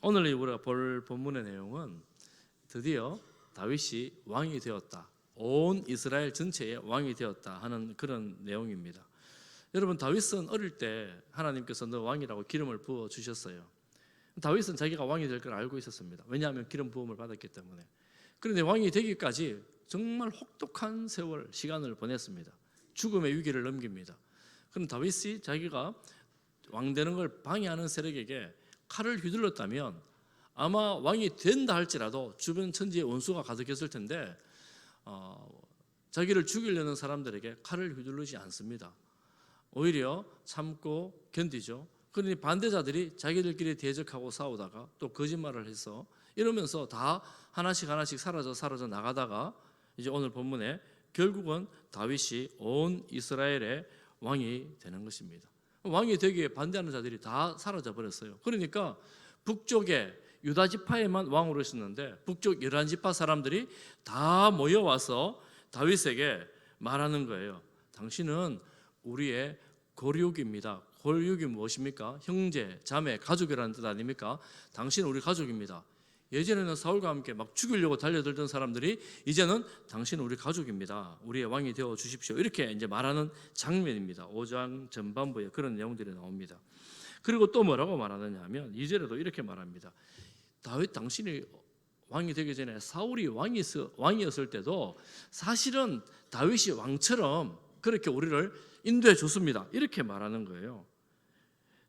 오늘 우리가 볼 본문의 내용은 드디어 다윗이 왕이 되었다, 온 이스라엘 전체의 왕이 되었다 하는 그런 내용입니다. 여러분, 다윗은 어릴 때 하나님께서 너 왕이라고 기름을 부어 주셨어요. 다윗은 자기가 왕이 될 걸 알고 있었습니다. 왜냐하면 기름 부음을 받았기 때문에. 그런데 왕이 되기까지 정말 혹독한 세월, 시간을 보냈습니다. 죽음의 위기를 넘깁니다. 그럼 다윗이 자기가 왕 되는 걸 방해하는 세력에게 칼을 휘둘렀다면 아마 왕이 된다 할지라도 주변 천지에 원수가 가득했을 텐데 자기를 죽이려는 사람들에게 칼을 휘두르지 않습니다. 오히려 참고 견디죠. 그러니 반대자들이 자기들끼리 대적하고 싸우다가 또 거짓말을 해서 이러면서 다 하나씩 사라져 나가다가 이제 오늘 본문에 결국은 다윗이 온 이스라엘의 왕이 되는 것입니다. 왕이 되기에 반대하는 자들이 다 사라져 버렸어요. 그러니까 북쪽에 유다 지파에만 왕으로 있었는데 북쪽 열한 지파 사람들이 다 모여와서 다윗에게 말하는 거예요. 당신은 우리의 고륙입니다. 고륙이 무엇입니까? 형제, 자매, 가족이라는 뜻 아닙니까? 당신은 우리 가족입니다. 예전에는 사울과 함께 막 죽이려고 달려들던 사람들이 이제는 당신은 우리 가족입니다. 우리의 왕이 되어 주십시오. 이렇게 이제 말하는 장면입니다. 5장 전반부에 그런 내용들이 나옵니다. 그리고 또 뭐라고 말하느냐 하면 2절에도 이렇게 말합니다. 다윗 당신이 왕이 되기 전에 사울이 왕이었을 때도 사실은 다윗이 왕처럼 그렇게 우리를 인도해 줬습니다. 이렇게 말하는 거예요.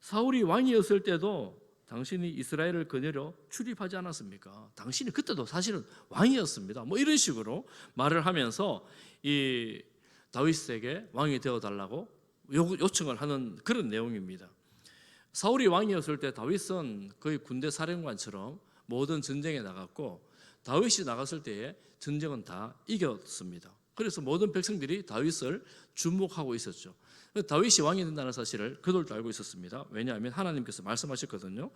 사울이 왕이었을 때도 당신이 이스라엘을 거느려 출입하지 않았습니까? 당신이 그때도 사실은 왕이었습니다. 뭐 이런 식으로 말을 하면서 이 다윗에게 왕이 되어달라고 요청을 하는 그런 내용입니다. 사울이 왕이었을 때 다윗은 거의 군대 사령관처럼 모든 전쟁에 나갔고 다윗이 나갔을 때에 전쟁은 다 이겼습니다. 그래서 모든 백성들이 다윗을 주목하고 있었죠. 다윗이 왕이 된다는 사실을 그들도 알고 있었습니다. 왜냐하면 하나님께서 말씀하셨거든요.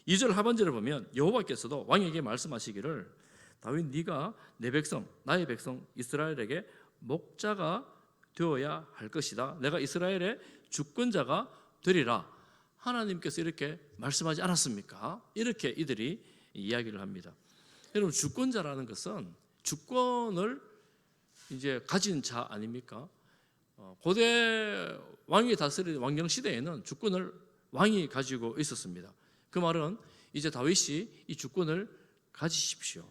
2절 하반절을 보면 여호와께서도 왕에게 말씀하시기를 다윗 네가 내 백성 나의 백성 이스라엘에게 목자가 되어야 할 것이다. 내가 이스라엘의 주권자가 되리라. 하나님께서 이렇게 말씀하지 않았습니까? 이렇게 이들이 이야기를 합니다. 여러분, 주권자라는 것은 주권을 이제 가진 자 아닙니까? 고대 왕이 다스리는 왕정 시대에는 주권을 왕이 가지고 있었습니다. 그 말은 이제 다윗이 이 주권을 가지십시오.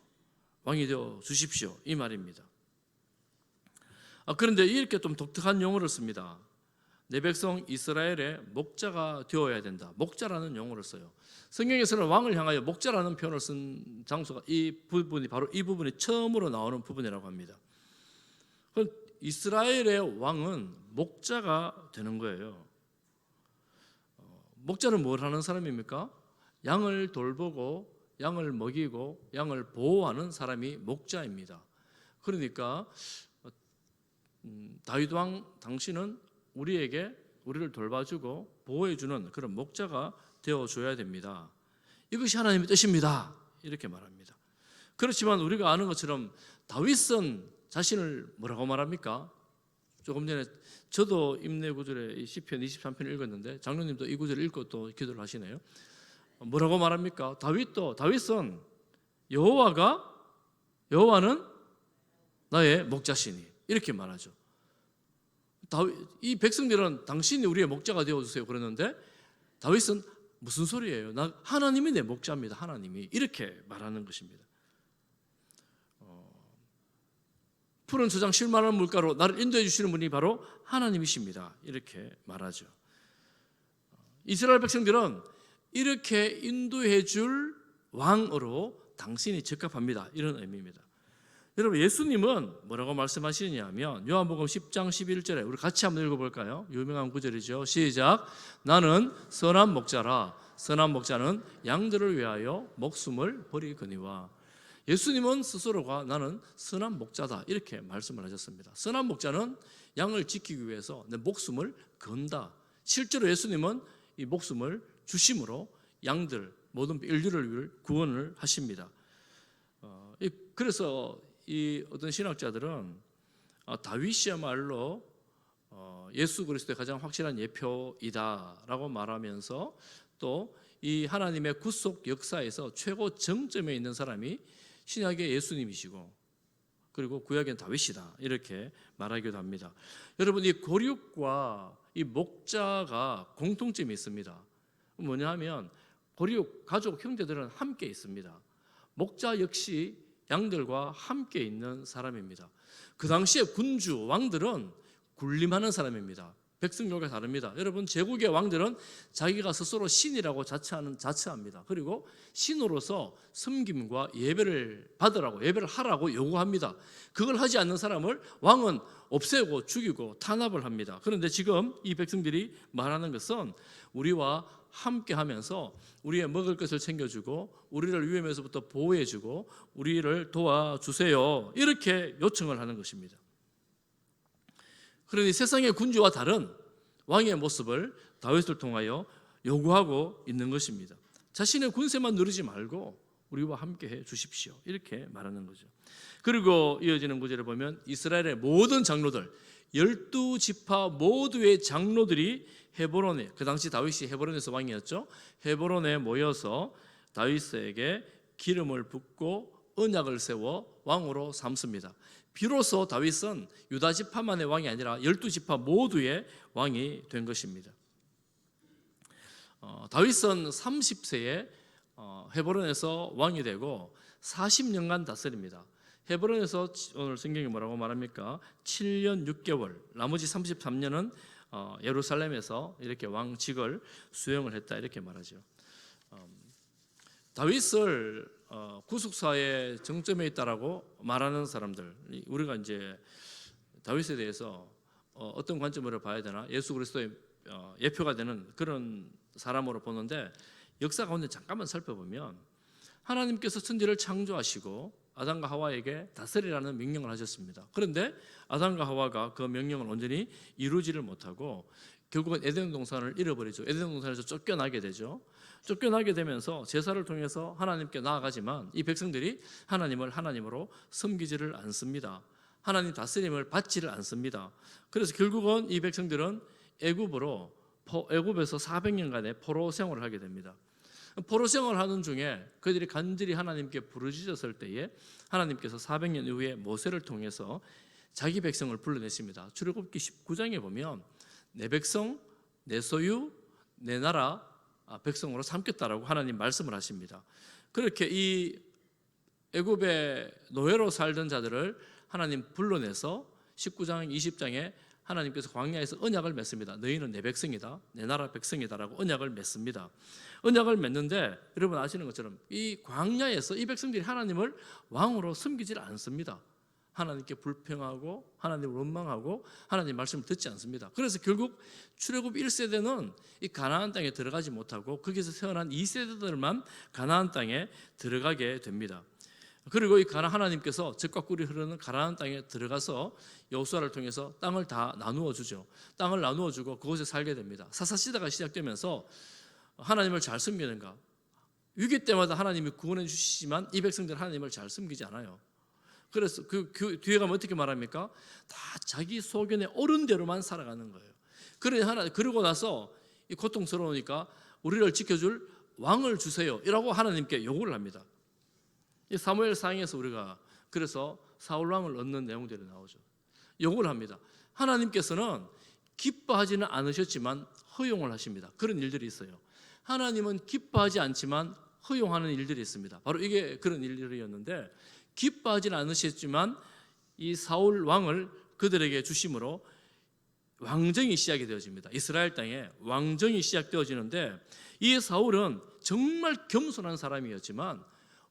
왕이 되어 주십시오. 이 말입니다. 그런데 이렇게 좀 독특한 용어를 씁니다. 내 백성 이스라엘의 목자가 되어야 된다. 목자라는 용어를 써요. 성경에서는 왕을 향하여 목자라는 표현을 쓴 장소가 이 부분이 바로 이 부분이 처음으로 나오는 부분이라고 합니다. 이스라엘의 왕은 목자가 되는 거예요. 목자는 뭘 하는 사람입니까? 양을 돌보고 양을 먹이고 양을 보호하는 사람이 목자입니다. 그러니까 다윗 왕 당신은 우리를 돌봐주고 보호해주는 그런 목자가 되어줘야 됩니다. 이것이 하나님의 뜻입니다. 이렇게 말합니다. 그렇지만 우리가 아는 것처럼 다윗은 자신을 뭐라고 말합니까? 조금 전에 저도 임내 구절에 시편 23편을 읽었는데 장로님도 이 구절을 읽고 또 기도를 하시네요. 뭐라고 말합니까? 다윗은 여호와는 나의 목자시니 이렇게 말하죠. 이 백성들은 당신이 우리의 목자가 되어주세요 그러는데 다윗은 무슨 소리예요? 하나님이 내 목자입니다. 하나님이 이렇게 말하는 것입니다. 푸른 초장 쉴만한 물가로 나를 인도해 주시는 분이 바로 하나님이십니다. 이렇게 말하죠. 이스라엘 백성들은 이렇게 인도해 줄 왕으로 당신이 적합합니다. 이런 의미입니다. 여러분, 예수님은 뭐라고 말씀하시느냐면 요한복음 10장 11절에 우리 같이 한번 읽어볼까요? 유명한 구절이죠. 시작. 나는 선한 목자라. 선한 목자는 양들을 위하여 목숨을 버리거니와. 예수님은 스스로가 나는 선한 목자다 이렇게 말씀을 하셨습니다. 선한 목자는 양을 지키기 위해서 내 목숨을 건다. 실제로 예수님은 이 목숨을 주심으로 양들 모든 인류를 위해 구원을 하십니다. 그래서 이 어떤 신학자들은 다윗이야말로 예수 그리스도의 가장 확실한 예표이다라고 말하면서 또 이 하나님의 구속 역사에서 최고 정점에 있는 사람이 신약의 예수님이시고 그리고 구약의 다윗이다 이렇게 말하기도 합니다. 여러분 이 고륙과 이 목자가 공통점이 있습니다. 뭐냐 하면 고륙 가족 형제들은 함께 있습니다. 목자 역시 양들과 함께 있는 사람입니다. 그 당시에 군주 왕들은 군림하는 사람입니다. 백성들과 다릅니다. 여러분 제국의 왕들은 자기가 스스로 신이라고 자처합니다. 그리고 신으로서 섬김과 예배를 받으라고 예배를 하라고 요구합니다. 그걸 하지 않는 사람을 왕은 없애고 죽이고 탄압을 합니다. 그런데 지금 이 백성들이 말하는 것은 우리와 함께 하면서 우리의 먹을 것을 챙겨주고 우리를 위험에서부터 보호해주고 우리를 도와주세요 이렇게 요청을 하는 것입니다. 그러니 세상의 군주와 다른 왕의 모습을 다윗을 통하여 요구하고 있는 것입니다. 자신의 군세만 누리지 말고 우리와 함께 해 주십시오 이렇게 말하는 거죠. 그리고 이어지는 구절을 보면 이스라엘의 모든 장로들 12지파 모두의 장로들이 헤브론에, 그 당시 다윗이 헤브론에서 왕이었죠. 헤브론에 모여서 다윗에게 기름을 붓고 언약을 세워 왕으로 삼습니다. 비로소 다윗은 유다 지파만의 왕이 아니라 12지파 모두의 왕이 된 것입니다. 다윗은 30세에 헤브론에서 왕이 되고 40년간 다스립니다. 헤브론에서 오늘 성경이 뭐라고 말합니까? 7년 6개월, 나머지 33년은 예루살렘에서 이렇게 왕직을 수행을 했다 이렇게 말하죠. 다윗을 구속사의 정점에 있다라고 말하는 사람들, 우리가 이제 다윗에 대해서 어떤 관점으로 봐야 되나? 예수 그리스도의 예표가 되는 그런 사람으로 보는데 역사 가운데 잠깐만 살펴보면 하나님께서 천지를 창조하시고 아담과 하와에게 다스리라는 명령을 하셨습니다. 그런데 아담과 하와가 그 명령을 온전히 이루지를 못하고 결국은 에덴 동산을 잃어버리죠. 에덴 동산에서 쫓겨나게 되죠. 쫓겨나게 되면서 제사를 통해서 하나님께 나아가지만 이 백성들이 하나님을 하나님으로 섬기지를 않습니다. 하나님 다스림을 받지를 않습니다. 그래서 결국은 이 백성들은 애굽에서 400년간의 포로 생활을 하게 됩니다. 포로 생활을 하는 중에 그들이 간절히 하나님께 부르짖었을 때에 하나님께서 400년 이후에 모세를 통해서 자기 백성을 불러내십니다. 출애굽기 19장에 보면 내 백성, 내 소유, 내 나라 백성으로 삼겠다라고 하나님 말씀을 하십니다. 그렇게 이 애굽의 노예로 살던 자들을 하나님 불러내서 19장, 20장에 하나님께서 광야에서 언약을 맺습니다. 너희는 내 백성이다, 내 나라 백성이다라고 언약을 맺습니다. 언약을 맺는데 여러분 아시는 것처럼 이 광야에서 이 백성들이 하나님을 왕으로 섬기질 않습니다. 하나님께 불평하고 하나님을 원망하고 하나님 말씀을 듣지 않습니다. 그래서 결국 출애굽 1세대는 이 가나안 땅에 들어가지 못하고 거기서 태어난 2세대들만 가나안 땅에 들어가게 됩니다. 그리고 이 하나님께서 젖과 꿀이 흐르는 가나안 땅에 들어가서 여호수아를 통해서 땅을 다 나누어 주죠. 땅을 나누어 주고 그곳에 살게 됩니다. 사사시대가 시작되면서 하나님을 잘 섬기는가? 위기 때마다 하나님이 구원해 주시지만 이 백성들은 하나님을 잘 섬기지 않아요. 그래서 그 뒤에 가면 어떻게 말합니까? 다 자기 소견에 옳은 대로만 살아가는 거예요. 그러고 나서 이 고통스러우니까 우리를 지켜줄 왕을 주세요 이라고 하나님께 요구를 합니다. 이 사무엘상에서 우리가 그래서 사울 왕을 얻는 내용들이 나오죠. 요구를 합니다. 하나님께서는 기뻐하지는 않으셨지만 허용을 하십니다. 그런 일들이 있어요. 하나님은 기뻐하지 않지만 허용하는 일들이 있습니다. 바로 이게 그런 일들이었는데 기뻐하지는 않으셨지만 이 사울 왕을 그들에게 주심으로 왕정이 시작이 되어집니다. 이스라엘 땅에 왕정이 시작되어지는데 이 사울은 정말 겸손한 사람이었지만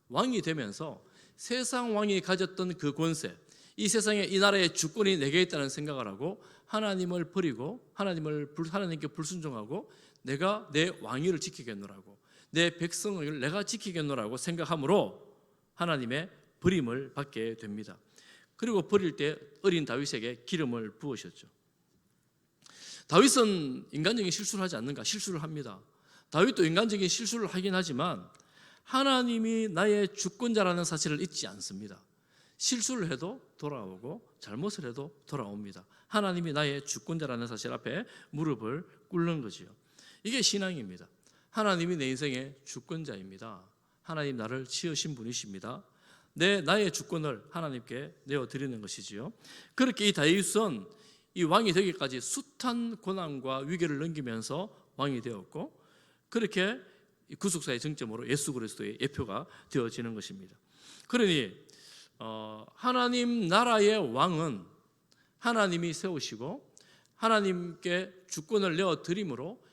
왕이 되면서 세상 왕이 가졌던 그 권세, 이 세상에 이 나라의 주권이 내게 있다는 생각을 하고 하나님을 버리고 하나님께 불순종하고 내가 내 왕위를 지키겠노라고 내 백성을 내가 지키겠노라고 생각함으로 하나님의 버림을 받게 됩니다. 그리고 버릴 때 어린 다윗에게 기름을 부으셨죠. 다윗은 인간적인 실수를 하지 않는가? 실수를 합니다. 다윗도 인간적인 실수를 하긴 하지만 하나님이 나의 주권자라는 사실을 잊지 않습니다. 실수를 해도 돌아오고 잘못을 해도 돌아옵니다. 하나님이 나의 주권자라는 사실 앞에 무릎을 꿇는 거지요. 이게 신앙입니다. 하나님이 내 인생의 주권자입니다. 하나님 나를 지으신 분이십니다. 나의 주권을 하나님께 내어드리는 것이지요. 그렇게 이 다윗은 이 왕이 되기까지 숱한 고난과 위기를 넘기면서 왕이 되었고, 그렇게 구속사의 정점으로 예수 그리스도의 예표가 되어지는 것입니다. 그러니 하나님 나라의 왕은 하나님이 세우시고 하나님께 주권을 내어드림으로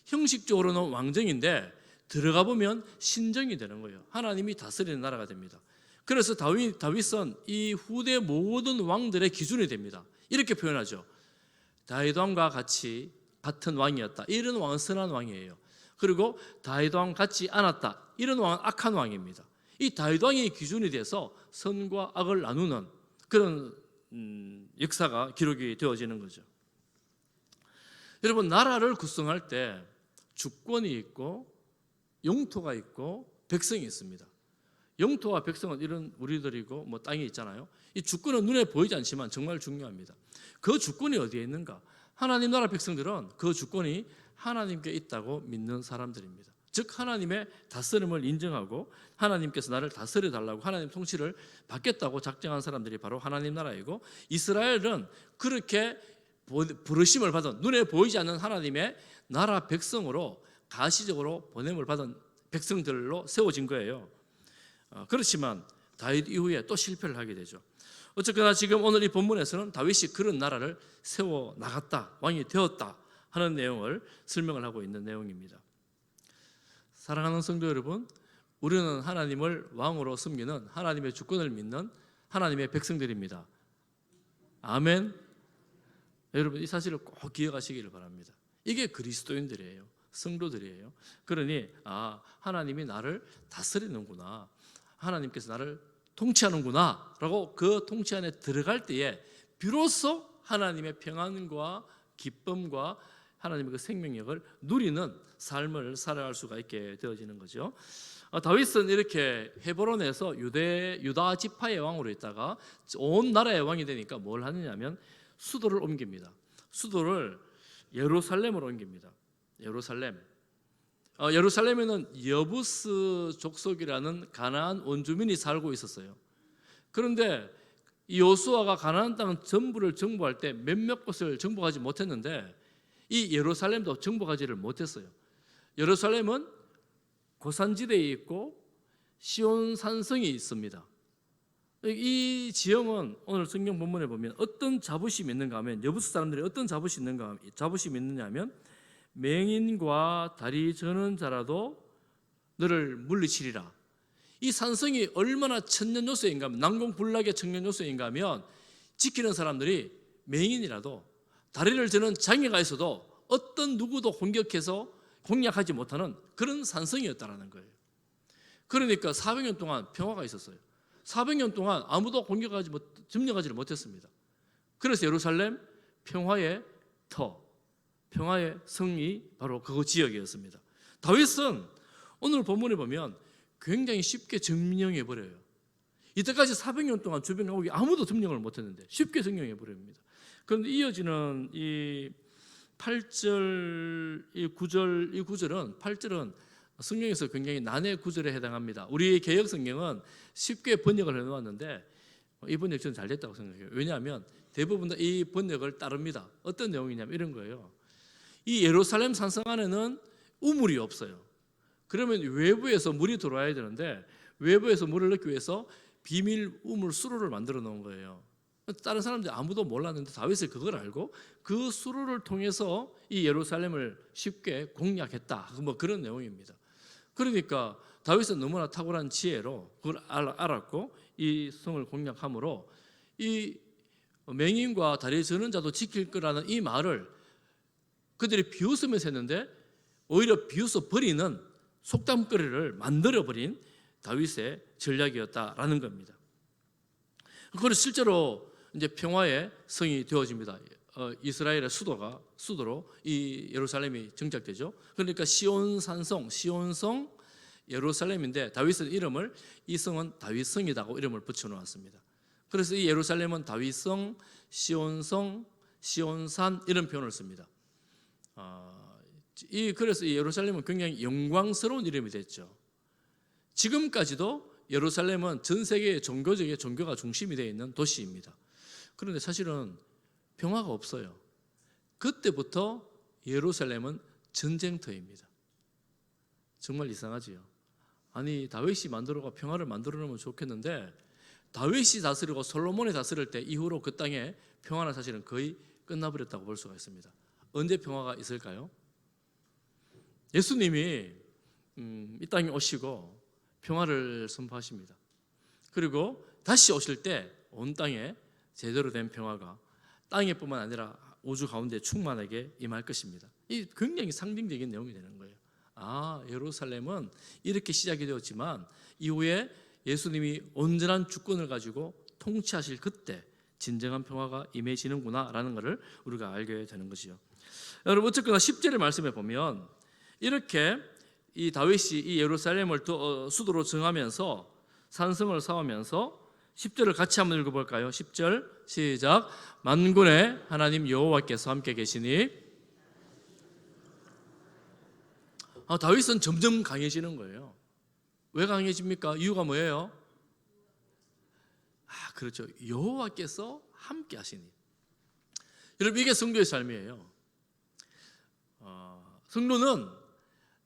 형식적으로는 왕정인데 들어가 보면 신정이 되는 거예요. 하나님이 다스리는 나라가 됩니다. 그래서 다윗은 이 후대 모든 왕들의 기준이 됩니다. 이렇게 표현하죠. 다윗 왕과 같은 왕이었다. 이런 왕은 선한 왕이에요. 그리고 다윗 왕 같지 않았다. 이런 왕은 악한 왕입니다. 이 다윗 왕이 기준이 돼서 선과 악을 나누는 그런 역사가 기록이 되어지는 거죠. 여러분, 나라를 구성할 때 주권이 있고 영토가 있고 백성이 있습니다. 영토와 백성은 이런 우리들이고 땅이 있잖아요. 이 주권은 눈에 보이지 않지만 정말 중요합니다. 그 주권이 어디에 있는가? 하나님 나라 백성들은 그 주권이 하나님께 있다고 믿는 사람들입니다. 즉 하나님의 다스림을 인정하고 하나님께서 나를 다스려 달라고 하나님 통치를 받겠다고 작정한 사람들이 바로 하나님 나라이고, 이스라엘은 그렇게 부르심을 받은 눈에 보이지 않는 하나님의 나라 백성으로 가시적으로 보냄을 받은 백성들로 세워진 거예요. 그렇지만 다윗 이후에 또 실패를 하게 되죠. 어쨌거나 지금 오늘 이 본문에서는 다윗이 그런 나라를 세워 나갔다, 왕이 되었다 하는 내용을 설명을 하고 있는 내용입니다. 사랑하는 성도 여러분, 우리는 하나님을 왕으로 섬기는 하나님의 주권을 믿는 하나님의 백성들입니다. 아멘. 여러분, 이 사실을 꼭 기억하시기를 바랍니다. 이게 그리스도인들이에요. 성도들이에요. 그러니 하나님이 나를 다스리는구나, 하나님께서 나를 통치하는구나 라고 그 통치 안에 들어갈 때에 비로소 하나님의 평안과 기쁨과 하나님의 그 생명력을 누리는 삶을 살아갈 수가 있게 되어지는 거죠. 다윗은 이렇게 헤브론에서 유다 지파의 왕으로 있다가 온 나라의 왕이 되니까 뭘 하느냐면 수도를 옮깁니다. 수도를 예루살렘으로 옮깁니다. 예루살렘에는 여부스 족속이라는 가나안 원주민이 살고 있었어요. 그런데 이 여호수아가 가나안 땅 전부를 정복할 때 몇몇 곳을 정복하지 못했는데 이 예루살렘도 정복하지를 못했어요. 예루살렘은 고산지대에 있고 시온 산성이 있습니다. 이 지형은 오늘 성경 본문에 보면 어떤 자부심이 있는가 하면, 여부스 사람들이 어떤 자부심이 있느냐 하면, 맹인과 다리 저는 자라도 너를 물리치리라. 이 산성이 얼마나 천년요소인가 하면, 난공불락의 천년요소인가 하면, 지키는 사람들이 맹인이라도 다리를 저는 장애가 있어도 어떤 누구도 공략하지 못하는 그런 산성이었다라는 거예요. 그러니까 400년 동안 평화가 있었어요. 400년 동안 아무도 점령하지를 못했습니다. 그래서 예루살렘 평화의 평화의 성이 바로 그 지역이었습니다. 다윗은 오늘 본문에 보면 굉장히 쉽게 점령해 버려요. 이때까지 400년 동안 주변 가옥이 아무도 점령을 못했는데 쉽게 점령해 버립니다. 그런데 이어지는 이 8절, 이 9절은 8절은 성경에서 굉장히 난해 구절에 해당합니다. 우리 개역 성경은 쉽게 번역을 해놓았는데 이 번역 저는 잘 됐다고 생각해요. 왜냐하면 대부분 다 이 번역을 따릅니다. 어떤 내용이냐면 이런 거예요. 이 예루살렘 산성 안에는 우물이 없어요. 그러면 외부에서 물이 들어와야 되는데 외부에서 물을 넣기 위해서 비밀 우물 수로를 만들어 놓은 거예요. 다른 사람들이 아무도 몰랐는데 다윗이 그걸 알고 그 수로를 통해서 이 예루살렘을 쉽게 공략했다, 그런 내용입니다. 그러니까 다윗은 너무나 탁월한 지혜로 그걸 알았고 이 성을 공략함으로 이 맹인과 다리 저는 자도 지킬 거라는 이 말을 그들이 비웃으면서 했는데 오히려 비웃어 버리는 속담거리를 만들어버린 다윗의 전략이었다라는 겁니다. 그래서 실제로 이제 평화의 성이 되어집니다. 이스라엘의 수도로 이 예루살렘이 정착되죠. 그러니까 시온산성, 시온성 예루살렘인데 다윗은 이 성은 다윗성이라고 이름을 붙여놓았습니다. 그래서 이 예루살렘은 다윗성, 시온성, 시온산 이런 표현을 씁니다. 그래서 이 예루살렘은 굉장히 영광스러운 이름이 됐죠. 지금까지도 예루살렘은 전 세계의 종교가 중심이 되어 있는 도시입니다. 그런데 사실은 평화가 없어요. 그때부터 예루살렘은 전쟁터입니다. 정말 이상하지요. 아니, 다윗이 만들어가 평화를 만들어 놓으면 좋겠는데 다윗이 다스리고 솔로몬이 다스릴 때 이후로 그 땅에 평화는 사실은 거의 끝나버렸다고 볼 수가 있습니다. 언제 평화가 있을까요? 예수님이 이 땅에 오시고 평화를 선포하십니다. 그리고 다시 오실 때 온 땅에 제대로 된 평화가 땅에뿐만 아니라 우주 가운데 충만하게 임할 것입니다. 이 굉장히 상징적인 내용이 되는 거예요. 아, 예루살렘은 이렇게 시작이 되었지만 이후에 예수님이 온전한 주권을 가지고 통치하실 그때 진정한 평화가 임해지는구나 라는 것을 우리가 알게 되는 것이죠. 여러분, 어쨌거나 10절의 말씀에 보면 이렇게 이 다윗이 이 예루살렘을 수도로 정하면서 산성을 쌓으면서 10절을 같이 한번 읽어볼까요? 10절 시작. 만군의 하나님 여호와께서 함께 계시니. 다윗은 점점 강해지는 거예요. 왜 강해집니까? 이유가 뭐예요? 그렇죠. 여호와께서 함께 하시니. 여러분, 이게 성도의 삶이에요. 성도는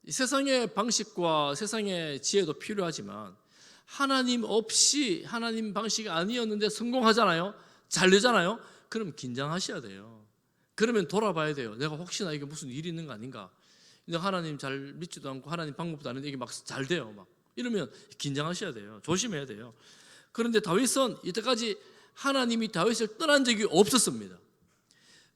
세상의 방식과 세상의 지혜도 필요하지만 하나님 없이, 하나님 방식이 아니었는데 성공하잖아요. 잘 되잖아요. 그럼 긴장하셔야 돼요. 그러면 돌아봐야 돼요. 내가 혹시나 이게 무슨 일이 있는 거 아닌가. 근데 하나님 잘 믿지도 않고 하나님 방법도 아는데 이게 막 잘 돼요. 막 이러면 긴장하셔야 돼요. 조심해야 돼요. 그런데 다윗은 이때까지 하나님이 다윗을 떠난 적이 없었습니다.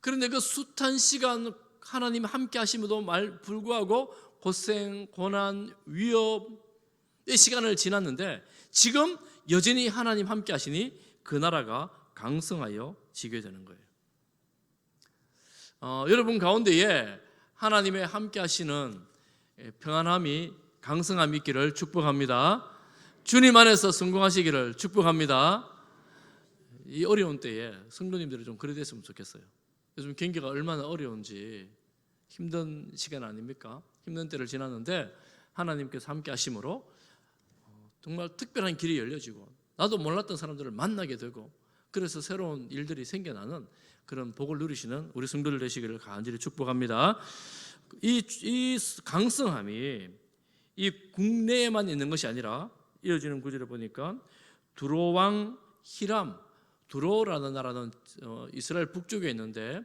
그런데 그 숱한 시간 하나님 함께 하심에도 불구하고 고생, 고난, 위협의 시간을 지났는데 지금 여전히 하나님 함께 하시니 그 나라가 강성하여 지게 되는 거예요. 여러분 가운데에 하나님의 함께 하시는 평안함이, 강성함이 있기를 축복합니다. 주님 안에서 성공하시기를 축복합니다. 이 어려운 때에 성도님들이 좀 그래 됐으면 좋겠어요. 요즘 경기가 얼마나 어려운지 힘든 시간 아닙니까? 힘든 때를 지났는데 하나님께서 함께 하심으로 정말 특별한 길이 열려지고 나도 몰랐던 사람들을 만나게 되고 그래서 새로운 일들이 생겨나는 그런 복을 누리시는 우리 성도들 되시기를 간절히 축복합니다. 이 강성함이 이 국내에만 있는 것이 아니라 이어지는 구절을 보니까 두로 왕 히람, 두로라는 나라는 이스라엘 북쪽에 있는데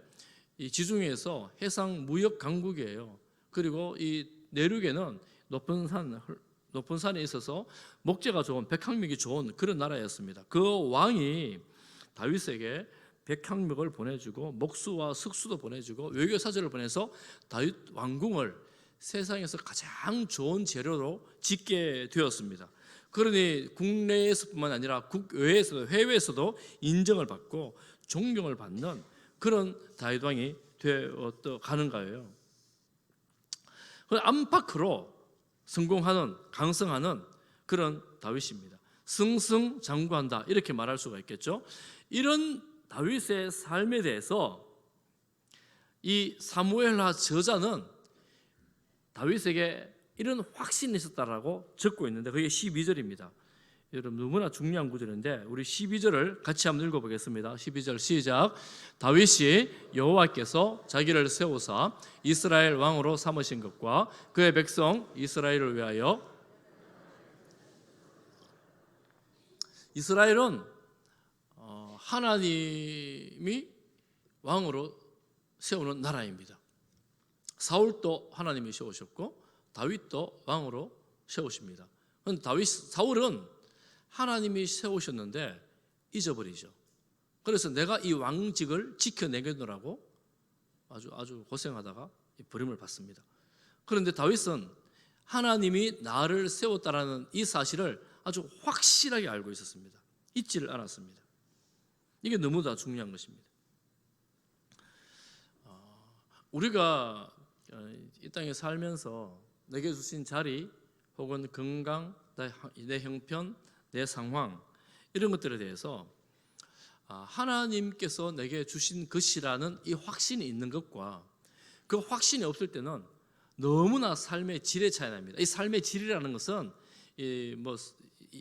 이 지중해에서 해상 무역 강국이에요. 그리고 이 내륙에는 높은 산에 있어서 목재가 좋은, 백향목이 좋은 그런 나라였습니다. 그 왕이 다윗에게 백향목을 보내주고 목수와 석수도 보내주고 외교 사절을 보내서 다윗 왕궁을 세상에서 가장 좋은 재료로 짓게 되었습니다. 그러니 국내에서뿐만 아니라 국외에서도, 해외에서도 인정을 받고 존경을 받는 그런 다윗 왕이 되어 가는 거예요. 안팎으로 성공하는, 강성하는 그런 다윗입니다. 승승장구한다 이렇게 말할 수가 있겠죠. 이런 다윗의 삶에 대해서 이 사무엘하 저자는 다윗에게 이런 확신이 있었다라고 적고 있는데 그게 12절입니다. 여러분 너무나 중요한 구절인데 우리 12절을 같이 한번 읽어보겠습니다. 12절 시작. 다윗이 여호와께서 자기를 세우사 이스라엘 왕으로 삼으신 것과 그의 백성 이스라엘을 위하여. 이스라엘은 하나님이 왕으로 세우는 나라입니다. 사울도 하나님이 세우셨고 다윗도 왕으로 세우십니다. 그런데 사울은 하나님이 세우셨는데 잊어버리죠. 그래서 내가 이 왕직을 지켜내겠노라고 아주 고생하다가 버림을 받습니다. 그런데 다윗은 하나님이 나를 세웠다라는 이 사실을 아주 확실하게 알고 있었습니다. 잊지를 않았습니다. 이게 너무나 중요한 것입니다. 우리가 이 땅에 살면서 내게 주신 자리 혹은 건강, 내 형편, 내 상황 이런 것들에 대해서 하나님께서 내게 주신 것이라는 이 확신이 있는 것과 그 확신이 없을 때는 너무나 삶의 질의 차이 납니다. 이 삶의 질이라는 것은 이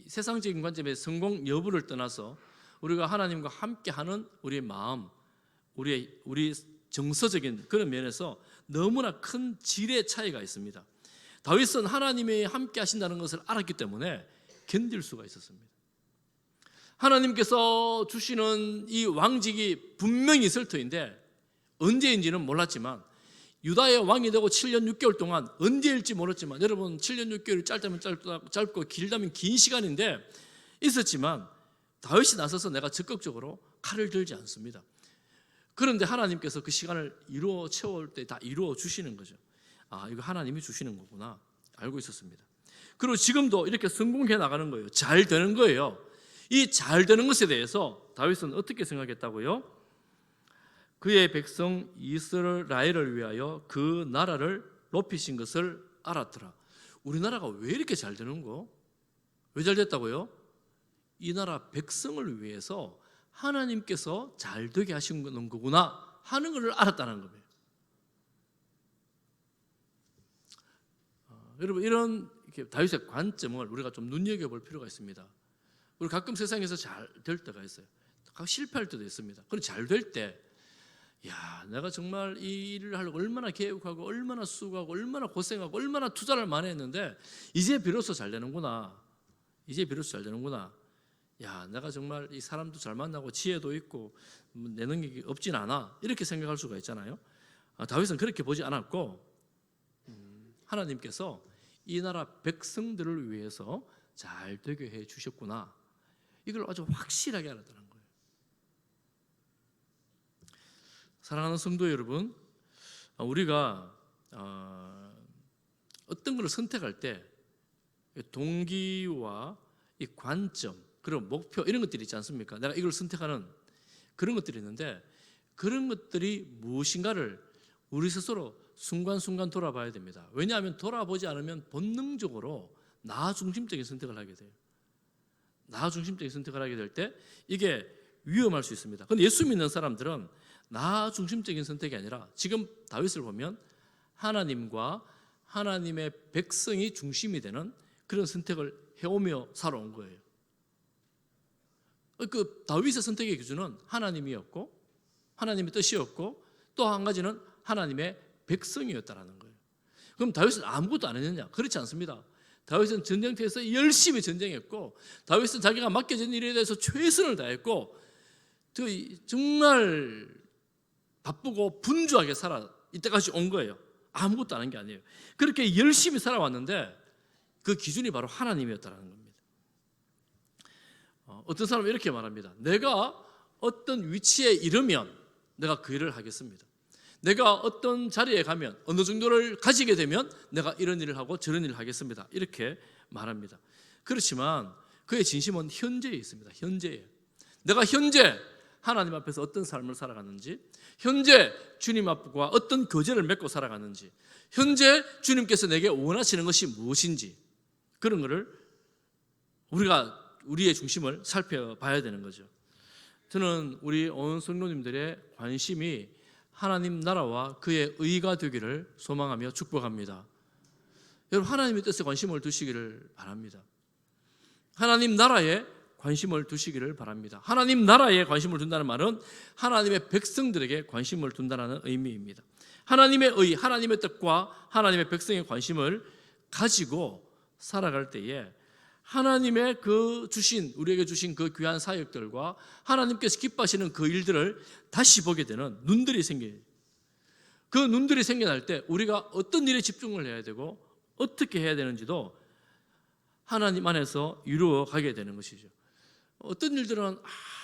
세상적인 관점의 성공 여부를 떠나서 우리가 하나님과 함께하는 우리의 마음, 우리 정서적인 그런 면에서 너무나 큰 질의 차이가 있습니다. 다윗은 하나님이 함께 하신다는 것을 알았기 때문에 견딜 수가 있었습니다. 하나님께서 주시는 이 왕직이 분명히 있을 터인데 언제인지는 몰랐지만 유다의 왕이 되고 7년 6개월 동안 언제일지 모르지만 여러분 7년 6개월이 짧다면 짧고 길다면 긴 시간인데 있었지만 다윗이 나서서 내가 적극적으로 칼을 들지 않습니다. 그런데 하나님께서 그 시간을 이루어 채울 때 다 이루어 주시는 거죠. 아, 이거 하나님이 주시는 거구나 알고 있었습니다. 그리고 지금도 이렇게 성공해 나가는 거예요. 잘 되는 거예요. 이 잘 되는 것에 대해서 다윗은 어떻게 생각했다고요? 그의 백성 이스라엘을 위하여 그 나라를 높이신 것을 알았더라. 우리나라가 왜 이렇게 잘 되는 거? 왜 잘 됐다고요? 이 나라 백성을 위해서 하나님께서 잘 되게 하시는 거구나 하는 것을 알았다는 거예요. 여러분 이런 다윗의 관점을 우리가 좀 눈여겨볼 필요가 있습니다. 우리 가끔 세상에서 잘 될 때가 있어요. 실패할 때도 있습니다. 그런데 잘 될 때 야, 내가 정말 이 일을 하려고 얼마나 계획하고 얼마나 수고하고 얼마나 고생하고 얼마나 투자를 많이 했는데 이제 비로소 잘 되는구나. 이제 비로소 잘 되는구나. 야, 내가 정말 이 사람도 잘 만나고 지혜도 있고 내 능력이 없진 않아. 이렇게 생각할 수가 있잖아요. 다윗은 그렇게 보지 않았고 하나님께서 이 나라 백성들을 위해서 잘 되게 해 주셨구나. 이걸 아주 확실하게 알았다는 거예요. 사랑하는 성도 여러분, 우리가 어떤 것을 선택할 때 동기와 이 관점 그리고 목표 이런 것들이 있지 않습니까? 내가 이걸 선택하는 그런 것들이 있는데 그런 것들이 무엇인가를 우리 스스로 순간순간 돌아봐야 됩니다. 왜냐하면 돌아보지 않으면 본능적으로 나 중심적인 선택을 하게 돼요. 나 중심적인 선택을 하게 될 때 이게 위험할 수 있습니다. 그런데 예수 믿는 사람들은 나 중심적인 선택이 아니라 지금 다윗을 보면 하나님과 하나님의 백성이 중심이 되는 그런 선택을 해오며 살아온 거예요. 그 다윗의 선택의 기준은 하나님이었고 하나님의 뜻이었고 또 한 가지는 하나님의 백성이었다라는 거예요. 그럼 다윗은 아무것도 안 했느냐? 그렇지 않습니다. 다윗은 전쟁터에서 열심히 전쟁했고 다윗은 자기가 맡겨진 일에 대해서 최선을 다했고 정말 바쁘고 분주하게 살아 이때까지 온 거예요. 아무것도 안 한 게 아니에요. 그렇게 열심히 살아왔는데 그 기준이 바로 하나님이었다는 겁니다. 어떤 사람은 이렇게 말합니다. 내가 어떤 위치에 이르면 내가 그 일을 하겠습니다. 내가 어떤 자리에 가면 어느 정도를 가지게 되면 내가 이런 일을 하고 저런 일을 하겠습니다. 이렇게 말합니다. 그렇지만 그의 진심은 현재에 있습니다. 현재에. 내가 현재 하나님 앞에서 어떤 삶을 살아가는지, 현재 주님 앞과 어떤 교제를 맺고 살아가는지, 현재 주님께서 내게 원하시는 것이 무엇인지 그런 것을 우리의 중심을 살펴봐야 되는 거죠. 저는 우리 온 성도님들의 관심이 하나님 나라와 그의 의가 되기를 소망하며 축복합니다. 여러분 하나님의 뜻에 관심을 두시기를 바랍니다. 하나님 나라에 관심을 두시기를 바랍니다. 하나님 나라에 관심을 둔다는 말은 하나님의 백성들에게 관심을 둔다는 의미입니다. 하나님의 의, 하나님의 뜻과 하나님의 백성의 관심을 가지고 살아갈 때에 하나님의 우리에게 주신 그 귀한 사역들과 하나님께서 기뻐하시는 그 일들을 다시 보게 되는 눈들이 생겨요. 그 눈들이 생겨날 때 우리가 어떤 일에 집중을 해야 되고 어떻게 해야 되는지도 하나님 안에서 이루어 가게 되는 것이죠. 어떤 일들은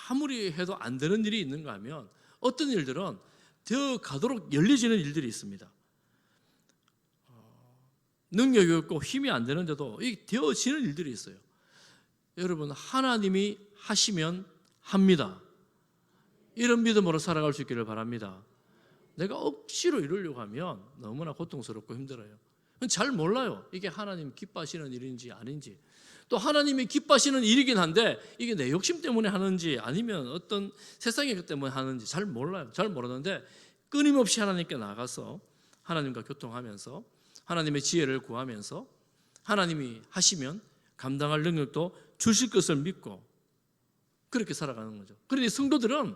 아무리 해도 안 되는 일이 있는가 하면 어떤 일들은 되어 가도록 열려지는 일들이 있습니다. 능력이 없고 힘이 안 되는데도 이 되어지는 일들이 있어요. 여러분 하나님이 하시면 합니다. 이런 믿음으로 살아갈 수 있기를 바랍니다. 내가 억지로 이루려고 하면 너무나 고통스럽고 힘들어요. 잘 몰라요. 이게 하나님 기뻐하시는 일인지 아닌지. 또 하나님이 기뻐하시는 일이긴 한데 이게 내 욕심 때문에 하는지 아니면 어떤 세상의 것 때문에 하는지 잘 몰라요. 잘 모르는데 끊임없이 하나님께 나가서 하나님과 교통하면서 하나님의 지혜를 구하면서 하나님이 하시면 감당할 능력도 주실 것을 믿고 그렇게 살아가는 거죠. 그러니 성도들은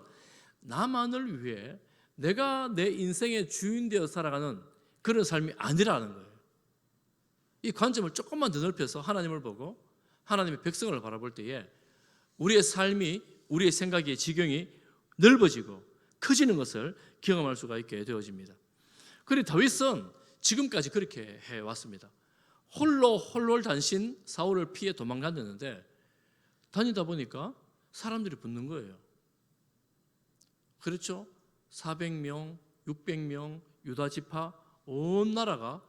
나만을 위해 내가 내 인생의 주인 되어 살아가는 그런 삶이 아니라는 거예요. 이 관점을 조금만 더 넓혀서 하나님을 보고 하나님의 백성을 바라볼 때에 우리의 삶이, 우리의 생각의 지경이 넓어지고 커지는 것을 경험할 수가 있게 되어집니다. 그리고 다윗은 지금까지 그렇게 해왔습니다. 홀로 홀홀단신 사울을 피해 도망다녔는데 다니다 보니까 사람들이 붙는 거예요. 그렇죠? 400명, 600명, 유다 지파 온 나라가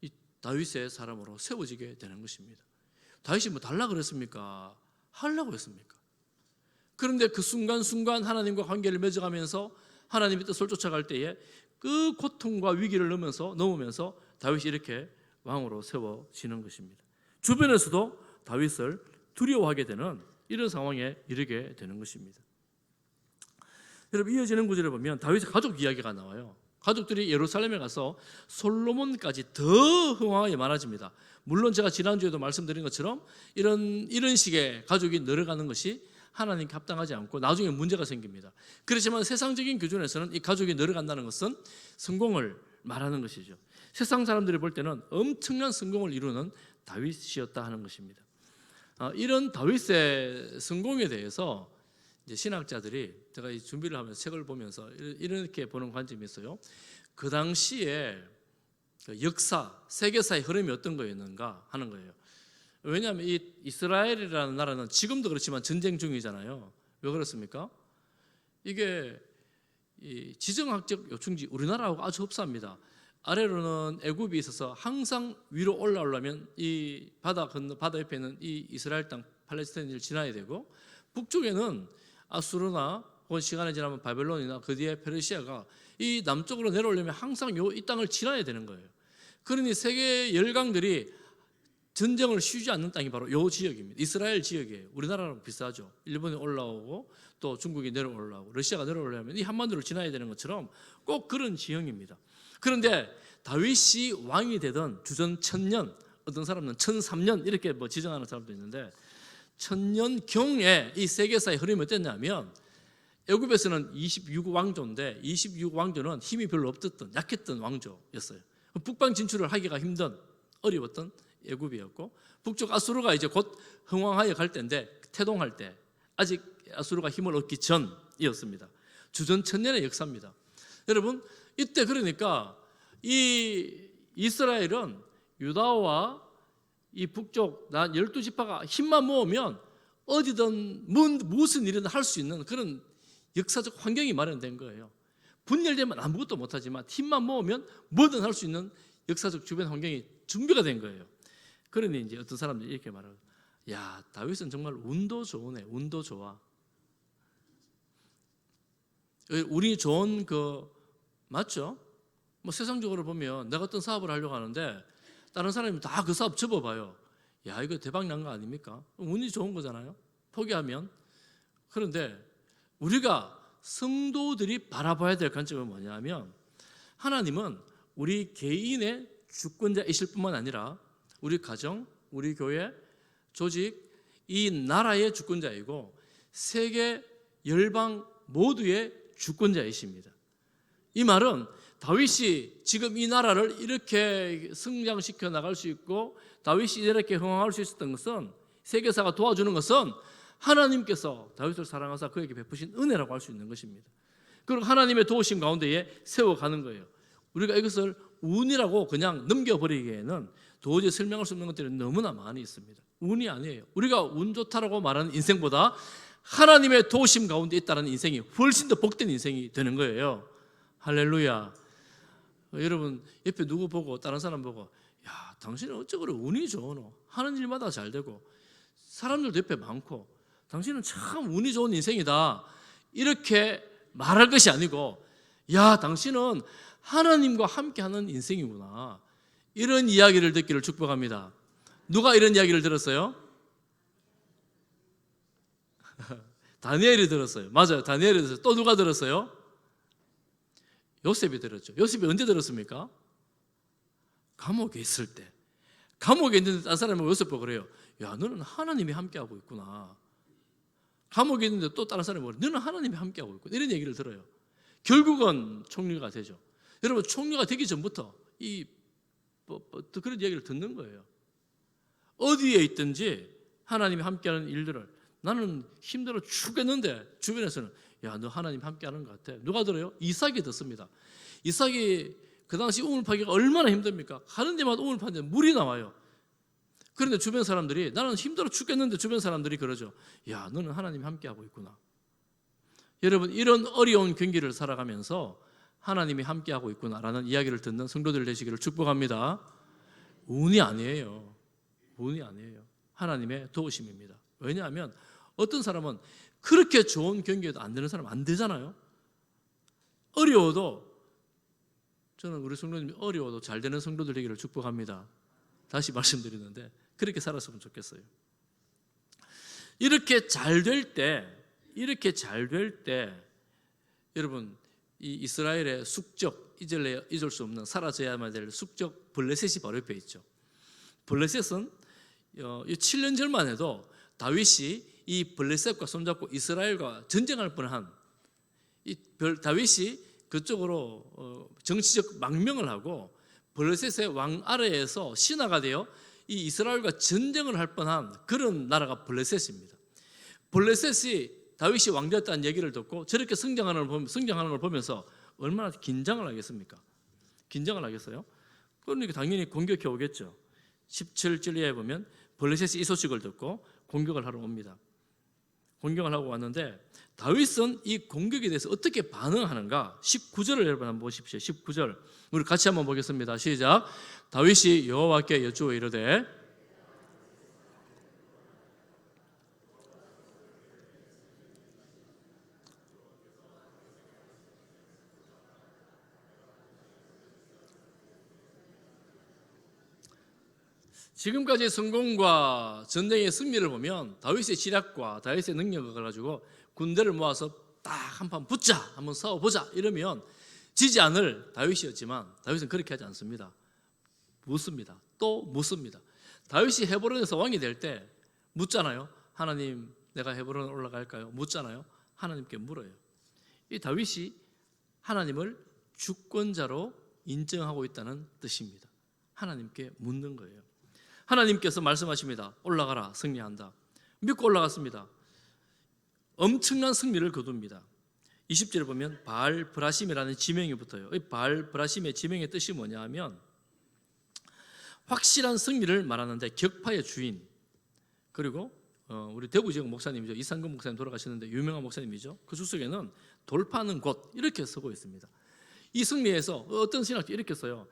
이 다윗의 사람으로 세워지게 되는 것입니다. 다윗이 뭐 달라 그랬습니까? 하려고 했습니까? 그런데 그 순간순간 하나님과 관계를 맺어가면서 하나님의 뜻을 쫓아갈 때에 그 고통과 위기를 넘으면서 다윗이 이렇게 왕으로 세워지는 것입니다. 주변에서도 다윗을 두려워하게 되는 이런 상황에 이르게 되는 것입니다. 여러분, 이어지는 구절을 보면 다윗의 가족 이야기가 나와요. 가족들이 예루살렘에 가서 솔로몬까지 더 흥왕하게 많아집니다. 물론 제가 지난주에도 말씀드린 것처럼 이런 식의 가족이 늘어가는 것이 하나님께 합당하지 않고 나중에 문제가 생깁니다. 그렇지만 세상적인 기준에서는 이 가족이 늘어간다는 것은 성공을 말하는 것이죠. 세상 사람들이 볼 때는 엄청난 성공을 이루는 다윗이었다 하는 것입니다. 이런 다윗의 성공에 대해서 이제 신학자들이, 제가 이 준비를 하면서 책을 보면서 이렇게 보는 관점이 있어요. 그 당시에 그 역사, 세계사의 흐름이 어떤 거였는가 하는 거예요. 왜냐하면 이 이스라엘이라는 나라는 지금도 그렇지만 전쟁 중이잖아요. 왜 그렇습니까? 이게 이 지정학적 요충지 우리나라하고 아주 흡사합니다. 아래로는 애굽이 있어서 항상 위로 올라오려면 이 바다 옆에 있는 이 이스라엘 땅 팔레스타인을 지나야 되고, 북쪽에는 아수르나 혹은 시간이 지나면 바벨론이나 그 뒤에 페르시아가 이 남쪽으로 내려오려면 항상 이 땅을 지나야 되는 거예요. 그러니 세계 열강들이 전쟁을 쉬지 않는 땅이 바로 이 지역입니다. 이스라엘 지역이에요. 우리나라랑 비슷하죠. 일본이 올라오고 또 중국이 내려오려고 러시아가 내려오려면 이 한반도를 지나야 되는 것처럼 꼭 그런 지형입니다. 그런데 다윗이 왕이 되던 주전 1000년, 어떤 사람은 1003년 이렇게 뭐 지정하는 사람도 있는데 1000년경에 이 세계사의 흐름이 어땠냐면 애굽에서는 26왕조인데 26왕조는 힘이 별로 없었던 약했던 왕조였어요. 북방 진출을 하기가 힘든 어려웠던 애굽이었고, 북쪽 아수르가 이제 곧 흥왕하여 갈 때인데 태동할 때 아직 아수르가 힘을 얻기 전이었습니다. 주전 1000년의 역사입니다. 여러분, 이때 그러니까 이 이스라엘은 유다와 이 북쪽 12지파가 힘만 모으면 어디든 무슨 일이든 할 수 있는 그런 역사적 환경이 마련된 거예요. 분열되면 아무것도 못하지만 힘만 모으면 뭐든 할 수 있는 역사적 주변 환경이 준비가 된 거예요. 그러니 이제 어떤 사람들이 이렇게 말하고, 야, 다윗은 정말 운도 좋으네, 운도 좋아. 운이 좋은 맞죠? 뭐 세상적으로 보면 내가 어떤 사업을 하려고 하는데 다른 사람이 다 그 사업 접어봐요. 야, 이거 대박 난 거 아닙니까? 운이 좋은 거잖아요, 포기하면. 그런데 우리가 성도들이 바라봐야 될 관점은 뭐냐면, 하나님은 우리 개인의 주권자이실 뿐만 아니라 우리 가정, 우리 교회, 조직, 이 나라의 주권자이고 세계 열방 모두의 주권자이십니다. 이 말은 다윗이 지금 이 나라를 이렇게 성장시켜 나갈 수 있고 다윗이 이렇게 흥왕할 수 있었던 것은, 세계사가 도와주는 것은 하나님께서 다윗을 사랑하사 그에게 베푸신 은혜라고 할 수 있는 것입니다. 그리고 하나님의 도우심 가운데에 세워가는 거예요. 우리가 이것을 운이라고 그냥 넘겨버리기에는 도저히 설명할 수 없는 것들이 너무나 많이 있습니다. 운이 아니에요. 우리가 운 좋다라고 말하는 인생보다 하나님의 도우심 가운데 있다는 인생이 훨씬 더 복된 인생이 되는 거예요. 할렐루야. 여러분, 옆에 누구 보고, 다른 사람 보고, 야, 당신은 어째 그래 운이 좋으노? 하는 일마다 잘 되고 사람들도 옆에 많고 당신은 참 운이 좋은 인생이다, 이렇게 말할 것이 아니고, 야, 당신은 하나님과 함께하는 인생이구나, 이런 이야기를 듣기를 축복합니다. 누가 이런 이야기를 들었어요? 다니엘이 들었어요. 맞아요, 다니엘이 들었어요. 또 누가 들었어요? 요셉이 들었죠. 요셉이 언제 들었습니까? 감옥에 있을 때, 감옥에 있는데 딴 사람이 와서 보고 그래요. 야, 너는 하나님이 함께하고 있구나. 감옥에 있는데 또 다른 사람이 뭐래, 너는 하나님이 함께하고 있구나. 이런 얘기를 들어요. 결국은 총리가 되죠. 여러분, 총리가 되기 전부터 그런 얘기를 듣는 거예요. 어디에 있든지 하나님이 함께하는 일들을, 나는 힘들어 죽겠는데 주변에서는 야, 너 하나님 함께하는 것 같아. 누가 들어요? 이삭이 듣습니다. 이삭이 그 당시 우물 파기가 얼마나 힘듭니까? 가는 데마다 우물 파는데 물이 나와요. 그런데 주변 사람들이, 나는 힘들어 죽겠는데 주변 사람들이 그러죠. 야, 너는 하나님 함께하고 있구나. 여러분, 이런 어려운 경기를 살아가면서 하나님이 함께하고 있구나라는 이야기를 듣는 성도들 되시기를 축복합니다. 운이 아니에요. 운이 아니에요. 하나님의 도우심입니다. 왜냐하면 어떤 사람은 그렇게 좋은 경기에도 안 되는 사람 안 되잖아요. 어려워도, 저는 우리 성도님이 어려워도 잘 되는 성도들 되기를 축복합니다. 다시 말씀드리는데 그렇게 살았으면 좋겠어요. 이렇게 잘 될 때 여러분, 이 이스라엘의 숙적, 잊을 수 없는, 사라져야만 될 숙적 블레셋이 바로 옆에 있죠. 블레셋은 7년 전만 해도 다윗이 이 블레셋과 손잡고 이스라엘과 전쟁할 뻔한, 다윗이 그쪽으로 정치적 망명을 하고 블레셋의 왕 아래에서 신하가 되어 이 이스라엘과 전쟁을 할 뻔한 그런 나라가 블레셋입니다. 블레셋이 다윗이 왕되었다는 얘기를 듣고 저렇게 성장하는 걸 보면서 얼마나 긴장을 하겠습니까? 긴장을 하겠어요? 그러니까 당연히 공격해 오겠죠. 17절에 보면 블레셋이 이 소식을 듣고 공격을 하러 옵니다. 공격을 하고 왔는데 다윗은 이 공격에 대해서 어떻게 반응하는가? 19절을 여러분 한번 보십시오. 19절 우리 같이 한번 보겠습니다. 시작. 다윗이 여호와께 여쭈어 이르되, 지금까지 성공과 전쟁의 승리를 보면 다윗의 지략과 다윗의 능력을 가지고 군대를 모아서 딱 한판 붙자, 한번 싸워보자 이러면 지지 않을 다윗이었지만 다윗은 그렇게 하지 않습니다. 묻습니다. 또 묻습니다. 다윗이 헤브론에서 왕이 될 때 묻잖아요. 하나님, 내가 헤브론 올라갈까요? 묻잖아요. 하나님께 물어요. 이 다윗이 하나님을 주권자로 인정하고 있다는 뜻입니다. 하나님께 묻는 거예요. 하나님께서 말씀하십니다. 올라가라, 승리한다. 믿고 올라갔습니다. 엄청난 승리를 거둡니다. 20절에 보면 바알 브라심이라는 지명이 붙어요. 이 바알 브라심의 지명의 뜻이 뭐냐 하면 확실한 승리를 말하는데 격파의 주인, 그리고 우리 대구 지역 목사님이죠. 이상근 목사님 돌아가셨는데 유명한 목사님이죠. 그 주석에는 돌파하는 곳 이렇게 쓰고 있습니다. 이 승리에서 어떤 신학자 이렇게 써요.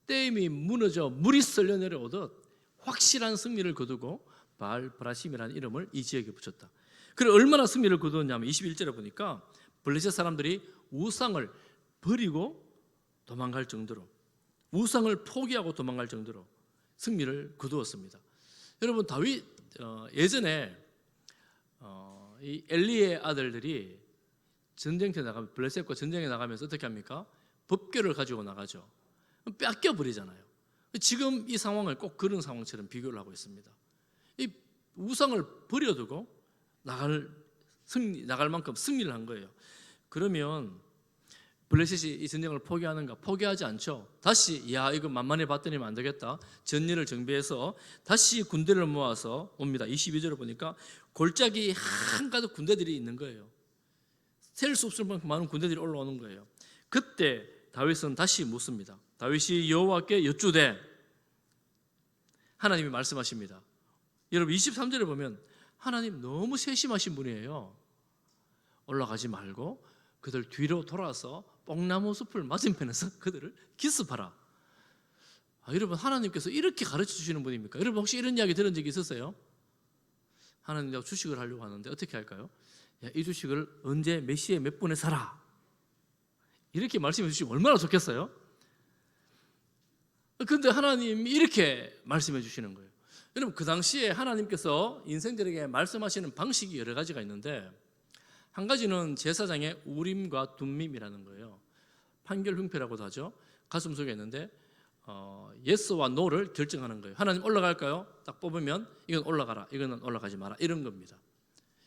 댐이 무너져 물이 쓸려 내려오듯 확실한 승리를 거두고 바알 브라심이라는 이름을 이 지역에 붙였다. 그리고 얼마나 승리를 거두었냐면 21절에 보니까 블레셋 사람들이 우상을 버리고 도망갈 정도로, 우상을 포기하고 도망갈 정도로 승리를 거두었습니다. 여러분, 다윗 예전에 이 엘리의 아들들이 전쟁터에 나가면, 블레셋과 전쟁에 나가면서 어떻게 합니까? 법궤를 가지고 나가죠. 뺏겨 버리잖아요. 지금 이 상황을 꼭 그런 상황처럼 비교를 하고 있습니다. 이 우상을 버려두고 나갈 만큼 승리를 한 거예요. 그러면 블레셋이 이 전쟁을 포기하는가? 포기하지 않죠. 다시 이거 만만히 봤더니면 안 되겠다. 전열을 정비해서 다시 군대를 모아서 옵니다. 22절을 보니까 골짜기 한가득 군대들이 있는 거예요. 셀 수 없을 만큼 많은 군대들이 올라오는 거예요. 그때 다윗은 다시 묻습니다. 다윗이 여호와께 여쭈되, 하나님이 말씀하십니다. 여러분 23절에 보면 하나님 너무 세심하신 분이에요. 올라가지 말고 그들 뒤로 돌아서 뽕나무 숲을 맞은편에서 그들을 기습하라. 여러분, 하나님께서 이렇게 가르쳐 주시는 분입니까? 여러분 혹시 이런 이야기 들은 적이 있었어요? 하나님, 내가 주식을 하려고 하는데 어떻게 할까요? 이 주식을 언제 몇 시에 몇 분에 사라. 이렇게 말씀해 주시면 얼마나 좋겠어요? 그런데 하나님이 이렇게 말씀해 주시는 거예요. 여러분, 그 당시에 하나님께서 인생들에게 말씀하시는 방식이 여러 가지가 있는데, 한 가지는 제사장의 우림과 둠밈이라는 거예요. 판결 흉패라고도 하죠. 가슴 속에 있는데 예스와 노를 결정하는 거예요. 하나님 올라갈까요? 딱 뽑으면 이건 올라가라, 이거는 올라가지 마라, 이런 겁니다.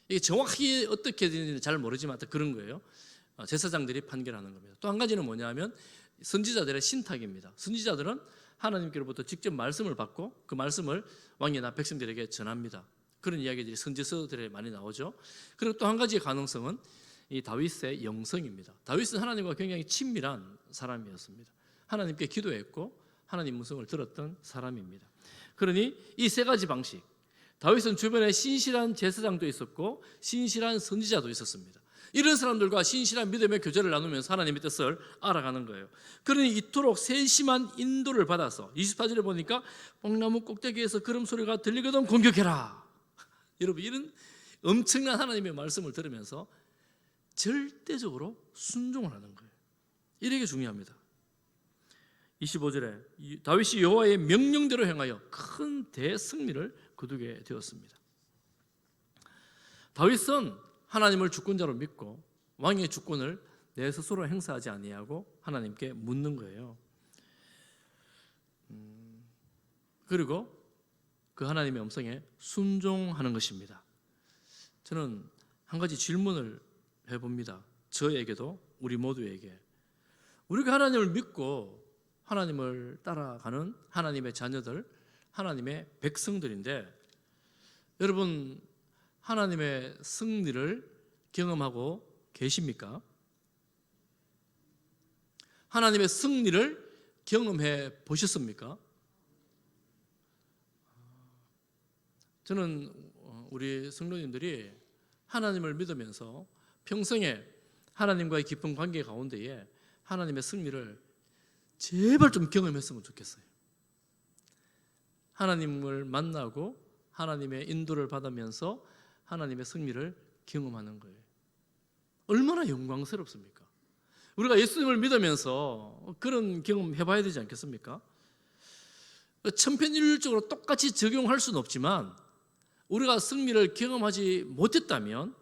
이게 정확히 어떻게 되는지 잘 모르지만 그런 거예요. 제사장들이 판결하는 겁니다. 또 한 가지는 뭐냐면 선지자들의 신탁입니다. 선지자들은 하나님께로부터 직접 말씀을 받고 그 말씀을 왕이나 백성들에게 전합니다. 그런 이야기들이 선지서들에 많이 나오죠. 그리고 또 한 가지의 가능성은 이 다윗의 영성입니다. 다윗은 하나님과 굉장히 친밀한 사람이었습니다. 하나님께 기도했고 하나님 음성을 들었던 사람입니다. 그러니 이 세 가지 방식, 다윗은 주변에 신실한 제사장도 있었고 신실한 선지자도 있었습니다. 이런 사람들과 신실한 믿음의 교제를 나누면서 하나님의 뜻을 알아가는 거예요. 그러니 이토록 세심한 인도를 받아서 24절에 보니까 뽕나무 꼭대기에서 걸음소리가 들리거든 공격해라. 여러분, 이런 엄청난 하나님의 말씀을 들으면서 절대적으로 순종을 하는 거예요. 이게 중요합니다. 25절에 다윗이 여호와의 명령대로 행하여 큰 대승리를 거두게 되었습니다. 다윗은 하나님을 주권자로 믿고 왕의 주권을 내 스스로 행사하지 아니하고 하나님께 묻는 거예요. 그리고 그 하나님의 음성에 순종하는 것입니다. 저는 한 가지 질문을 해봅니다. 저에게도 우리 모두에게. 우리가 하나님을 믿고 하나님을 따라가는 하나님의 자녀들, 하나님의 백성들인데 여러분 하나님의 승리를 경험하고 계십니까? 하나님의 승리를 경험해 보셨습니까? 저는 우리 성도님들이 하나님을 믿으면서 평생에 하나님과의 깊은 관계 가운데에 하나님의 승리를 제발 좀 경험했으면 좋겠어요. 하나님을 만나고 하나님의 인도를 받으면서 하나님의 승리를 경험하는 거예요. 얼마나 영광스럽습니까? 우리가 예수님을 믿으면서 그런 경험 해봐야 되지 않겠습니까? 천편일률적으로 똑같이 적용할 수는 없지만 우리가 승리를 경험하지 못했다면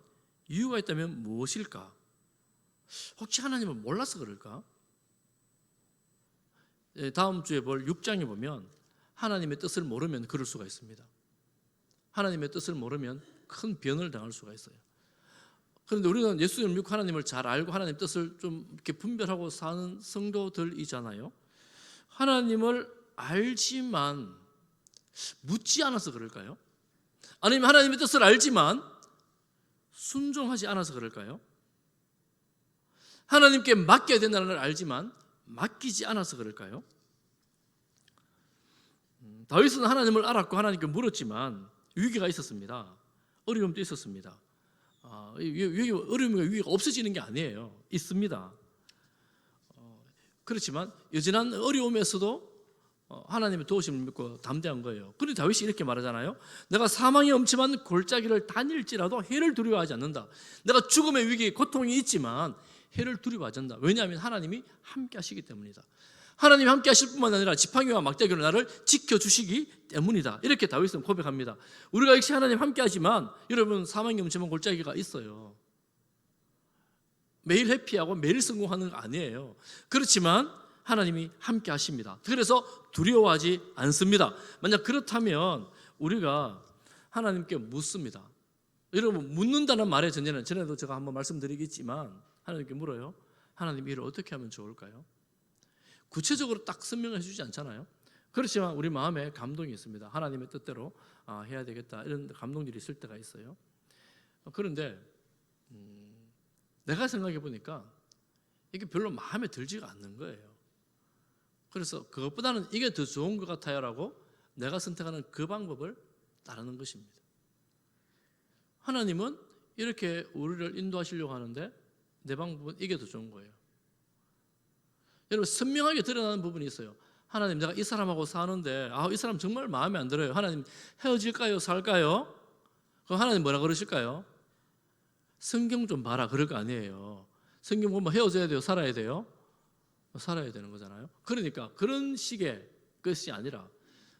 이유가 있다면 무엇일까? 혹시 하나님을 몰라서 그럴까? 다음 주에 볼 6장에 보면 하나님의 뜻을 모르면 그럴 수가 있습니다. 하나님의 뜻을 모르면 큰 변을 당할 수가 있어요. 그런데 우리는 예수님을 믿고 하나님을 잘 알고 하나님의 뜻을 좀 이렇게 분별하고 사는 성도들이잖아요. 하나님을 알지만 묻지 않아서 그럴까요? 아니면 하나님의 뜻을 알지만 순종하지 않아서 그럴까요? 하나님께 맡겨야 된다는 걸 알지만 맡기지 않아서 그럴까요? 다윗은 하나님을 알았고 하나님께 물었지만 위기가 있었습니다. 어려움도 있었습니다. 어려움과 위기가 없어지는 게 아니에요. 있습니다. 그렇지만 여전한 어려움에서도 하나님의 도우심을 믿고 담대한 거예요. 그런데 다윗이 이렇게 말하잖아요. 내가 사망의 엄침한 골짜기를 다닐지라도 해를 두려워하지 않는다. 내가 죽음의 위기, 고통이 있지만 해를 두려워하지 않는다. 왜냐하면 하나님이 함께 하시기 때문이다. 하나님이 함께 하실 뿐만 아니라 지팡이와 막대기로 나를 지켜주시기 때문이다. 이렇게 다윗은 고백합니다. 우리가 역시 하나님 함께 하지만 여러분 사망의 엄침한 골짜기가 있어요. 매일 해피하고 매일 성공하는 거 아니에요. 그렇지만 하나님이 함께 하십니다. 그래서 두려워하지 않습니다. 만약 그렇다면 우리가 하나님께 묻습니다. 여러분 묻는다는 말의 전제는 전에도 제가 한번 말씀드리겠지만 하나님께 물어요. 하나님 이를 어떻게 하면 좋을까요? 구체적으로 딱 설명해 주지 않잖아요. 그렇지만 우리 마음에 감동이 있습니다. 하나님의 뜻대로 해야 되겠다 이런 감동들이 있을 때가 있어요. 그런데 내가 생각해 보니까 이게 별로 마음에 들지가 않는 거예요. 그래서 그것보다는 이게 더 좋은 것 같아요라고 내가 선택하는 그 방법을 따르는 것입니다. 하나님은 이렇게 우리를 인도하시려고 하는데 내 방법은 이게 더 좋은 거예요. 여러분 선명하게 드러나는 부분이 있어요. 하나님 내가 이 사람하고 사는데 이 사람 정말 마음에 안 들어요. 하나님 헤어질까요? 살까요? 그럼 하나님 뭐라 그러실까요? 성경 좀 봐라 그럴 거 아니에요. 성경 보면 헤어져야 돼요? 살아야 돼요? 살아야 되는 거잖아요. 그러니까 그런 식의 것이 아니라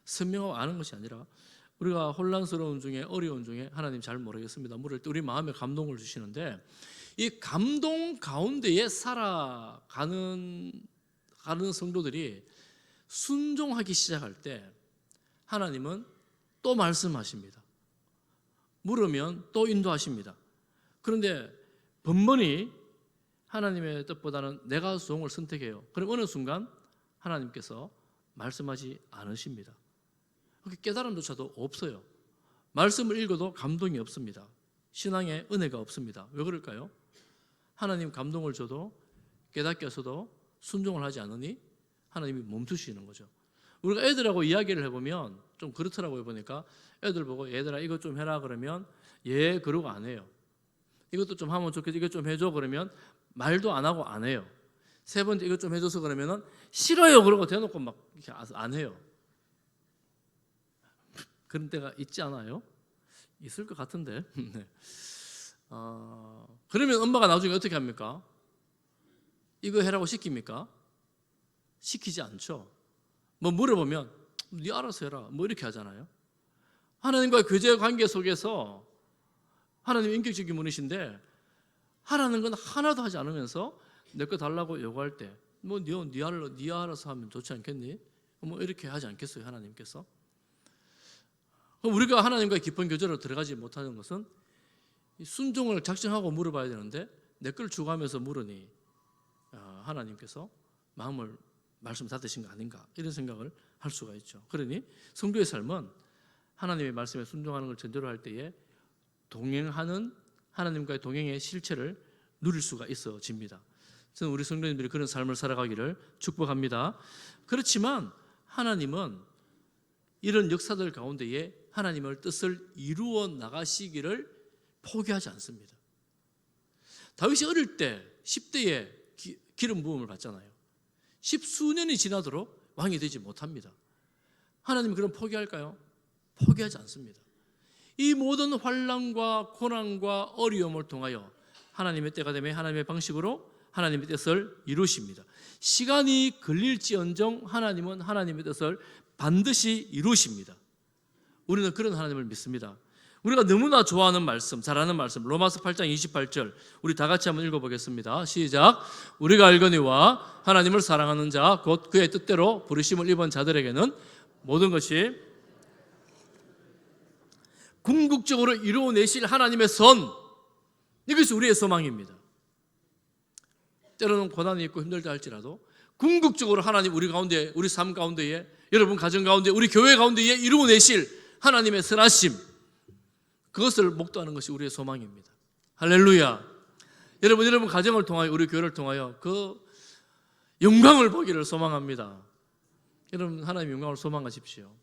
선명하고 아는 것이 아니라 우리가 혼란스러운 중에 어려운 중에 하나님 잘 모르겠습니다 물을 때 우리 마음에 감동을 주시는데 이 감동 가운데에 살아가는 성도들이 순종하기 시작할 때 하나님은 또 말씀하십니다. 물으면 또 인도하십니다. 그런데 번번이 하나님의 뜻보다는 내가 수동을 선택해요. 그럼 어느 순간 하나님께서 말씀하지 않으십니다. 깨달음조차도 없어요. 말씀을 읽어도 감동이 없습니다. 신앙에 은혜가 없습니다. 왜 그럴까요? 하나님 감동을 줘도 깨닫게 해서도 순종을 하지 않으니 하나님이 멈추시는 거죠. 우리가 애들하고 이야기를 해보면 좀 그렇더라고요. 보니까 애들 보고 얘들아 이것 좀 해라 그러면 예 그러고 안 해요. 이것도 좀 하면 좋겠지, 이것 좀 해줘 그러면 말도 안 하고 안 해요. 세 번째 이것 좀 해줘서 그러면은 싫어요 그러고 대놓고 막 이렇게 안 해요. 그런 때가 있지 않아요? 있을 것 같은데. 네. 그러면 엄마가 나중에 어떻게 합니까? 이거 해라고 시킵니까? 시키지 않죠. 뭐 물어보면 네 알아서 해라 뭐 이렇게 하잖아요. 하나님과의 교제 관계 속에서 하나님 인격적인 분이신데 하라는 건 하나도 하지 않으면서 내 거 달라고 요구할 때 뭐 네 알아서 하면 좋지 않겠니? 뭐 이렇게 하지 않겠어요 하나님께서? 우리가 하나님과의 깊은 교제로 들어가지 못하는 것은 순종을 작정하고 물어봐야 되는데 내 걸 주고하면서 물으니 하나님께서 마음을 말씀 닫으신 거 아닌가 이런 생각을 할 수가 있죠. 그러니 성도의 삶은 하나님의 말씀에 순종하는 걸 전제로 할 때에 동행하는 하나님과의 동행의 실체를 누릴 수가 있어집니다. 저는 우리 성도님들이 그런 삶을 살아가기를 축복합니다. 그렇지만 하나님은 이런 역사들 가운데에 하나님의 뜻을 이루어 나가시기를 포기하지 않습니다. 다윗이 어릴 때 10대에 기름 부음을 받잖아요. 10수년이 지나도록 왕이 되지 못합니다. 하나님은 그럼 포기할까요? 포기하지 않습니다. 이 모든 환난과 고난과 어려움을 통하여 하나님의 때가 되면 하나님의 방식으로 하나님의 뜻을 이루십니다. 시간이 걸릴지언정 하나님은 하나님의 뜻을 반드시 이루십니다. 우리는 그런 하나님을 믿습니다. 우리가 너무나 좋아하는 말씀, 잘 아는 말씀 로마서 8장 28절 우리 다 같이 한번 읽어보겠습니다. 시작. 우리가 알거니와 하나님을 사랑하는 자 곧 그의 뜻대로 부르심을 입은 자들에게는 모든 것이 궁극적으로 이루어내실 하나님의 선, 이것이 우리의 소망입니다. 때로는 고난이 있고 힘들다 할지라도 궁극적으로 하나님 우리 가운데, 우리 삶 가운데에, 여러분 가정 가운데, 우리 교회 가운데에 이루어내실 하나님의 선하심, 그것을 목도하는 것이 우리의 소망입니다. 할렐루야. 여러분 가정을 통하여, 우리 교회를 통하여 그 영광을 보기를 소망합니다. 여러분 하나님의 영광을 소망하십시오.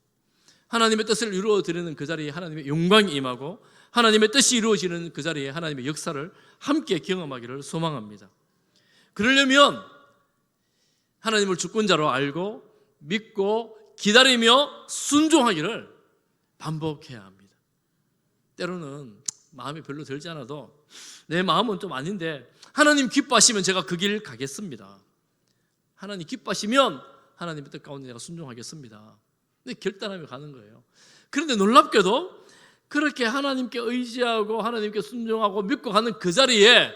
하나님의 뜻을 이루어드리는 그 자리에 하나님의 영광이 임하고 하나님의 뜻이 이루어지는 그 자리에 하나님의 역사를 함께 경험하기를 소망합니다. 그러려면 하나님을 주권자로 알고 믿고 기다리며 순종하기를 반복해야 합니다. 때로는 마음이 별로 들지 않아도 내 마음은 좀 아닌데 하나님 기뻐하시면 제가 그 길 가겠습니다. 하나님 기뻐하시면 하나님의 뜻 가운데 내가 순종하겠습니다. 근데 결단하며 가는 거예요. 그런데 놀랍게도 그렇게 하나님께 의지하고 하나님께 순종하고 믿고 가는 그 자리에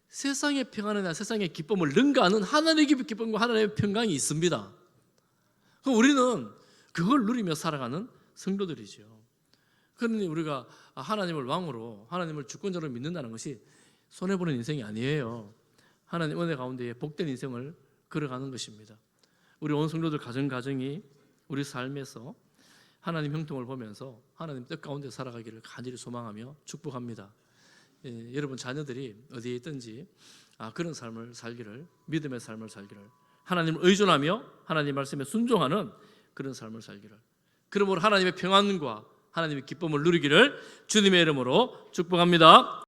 세상의 평안이나 세상의 기쁨을 능가하는 하나님의 기쁨과 하나님의 평강이 있습니다. 그럼 우리는 그걸 누리며 살아가는 성도들이죠. 그러니 우리가 하나님을 왕으로, 하나님을 주권자로 믿는다는 것이 손해보는 인생이 아니에요. 하나님 은혜 가운데 복된 인생을 걸어가는 것입니다. 우리 온 성도들 가정이 우리 삶에서 하나님 형통을 보면서 하나님 뜻 가운데 살아가기를 간절히 소망하며 축복합니다. 여러분 자녀들이 어디에 있든지 그런 삶을 살기를, 믿음의 삶을 살기를, 하나님을 의존하며 하나님 말씀에 순종하는 그런 삶을 살기를, 그러므로 하나님의 평안과 하나님의 기쁨을 누리기를 주님의 이름으로 축복합니다.